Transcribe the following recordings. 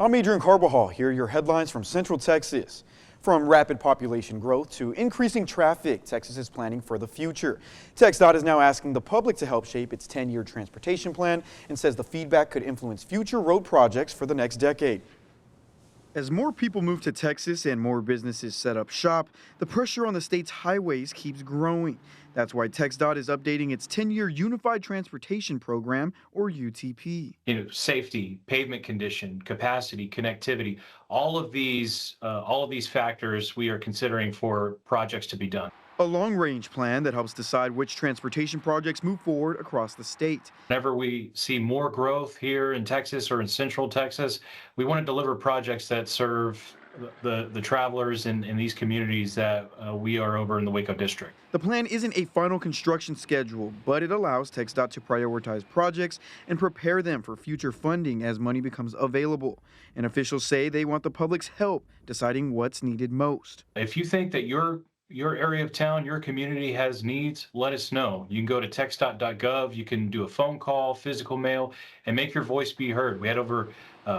I'm Adrian Carbajal. Here are your headlines from Central Texas. From rapid population growth to increasing traffic, Texas is planning for the future. TxDOT is now asking the public to help shape its 10-year transportation plan and says the feedback could influence future road projects for the next decade. As more people move to Texas and more businesses set up shop, the pressure on the state's highways keeps growing. That's why TxDOT is updating its 10-year Unified Transportation Program, or UTP. Safety, pavement condition, capacity, connectivity, all of these factors we are considering for projects to be done. A long-range plan that helps decide which transportation projects move forward across the state. Whenever we see more growth here in Texas or in Central Texas, we want to deliver projects that serve the travelers in these communities that we are over in the Waco district. The plan isn't a final construction schedule, but it allows TxDOT to prioritize projects and prepare them for future funding as money becomes available. And officials say they want the public's help deciding what's needed most. If you think that your area of town, your community has needs, let us know. You can go to TxDOT.gov, you can do a phone call, physical mail, and make your voice be heard. We had over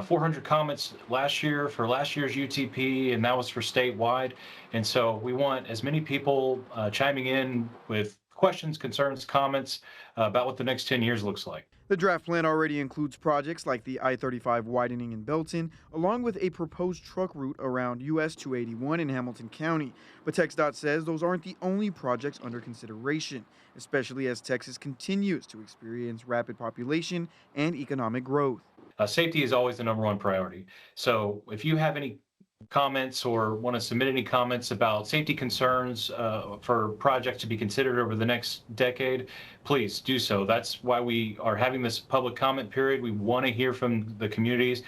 400 comments last year for last year's UTP, and that was for statewide. And so we want as many people chiming in with questions, concerns, comments about what the next 10 years looks like. The draft plan already includes projects like the I-35 widening in Belton, along with a proposed truck route around US 281 in Hamilton County. But TxDOT says those aren't the only projects under consideration, especially as Texas continues to experience rapid population and economic growth. Safety is always the #1 priority. So if you have any comments or want to submit any comments about safety concerns for projects to be considered over the next decade, please do so. That's why we are having this public comment period. We want to hear from the communities.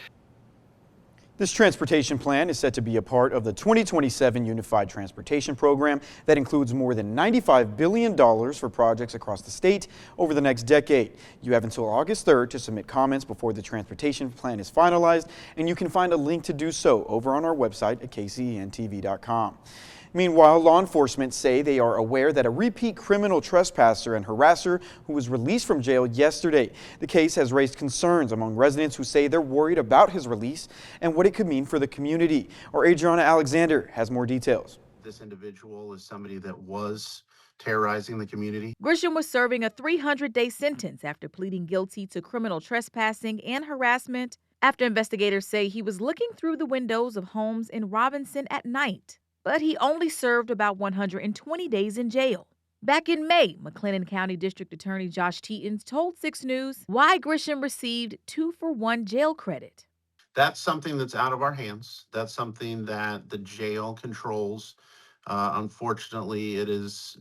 This transportation plan is set to be a part of the 2027 Unified Transportation Program that includes more than $95 billion for projects across the state over the next decade. You have until August 3rd to submit comments before the transportation plan is finalized, and you can find a link to do so over on our website at kcentv.com. Meanwhile, law enforcement say they are aware that a repeat criminal trespasser and harasser who was released from jail yesterday. The case has raised concerns among residents who say they're worried about his release and what it could mean for the community. Our Adriana Alexander has more details. This individual is somebody that was terrorizing the community. Grisham was serving a 300-day sentence after pleading guilty to criminal trespassing and harassment after investigators say he was looking through the windows of homes in Robinson at night. But he only served about 120 days in jail. Back in May, McLennan County District Attorney Josh Teetons told 6 News why Grisham received 2-for-1 jail credit. That's something that's out of our hands. That's something that the jail controls. Unfortunately, it is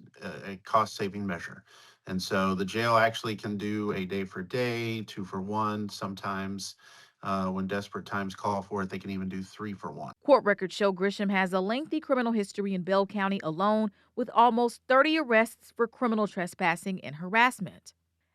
a cost-saving measure. And so the jail actually can do a day for day, 2-for-1, sometimes. When desperate times call for it, they can even do 3-for-1. Court records show Grisham has a lengthy criminal history in Bell County alone, with almost 30 arrests for criminal trespassing and harassment.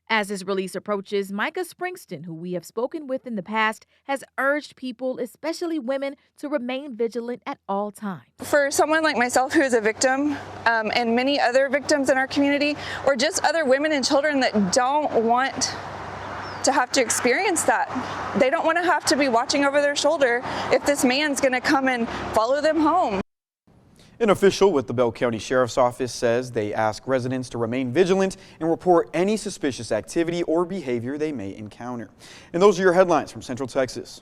As his release approaches, Micah Springston, who we have spoken with in the past, has urged people, especially women, to remain vigilant at all times. For someone like myself who is a victim, and many other victims in our community, or just other women and children that don't want to have to experience that. They don't want to have to be watching over their shoulder if this man's going to come and follow them home. An official with the Bell County Sheriff's Office says they ask residents to remain vigilant and report any suspicious activity or behavior they may encounter. And those are your headlines from Central Texas.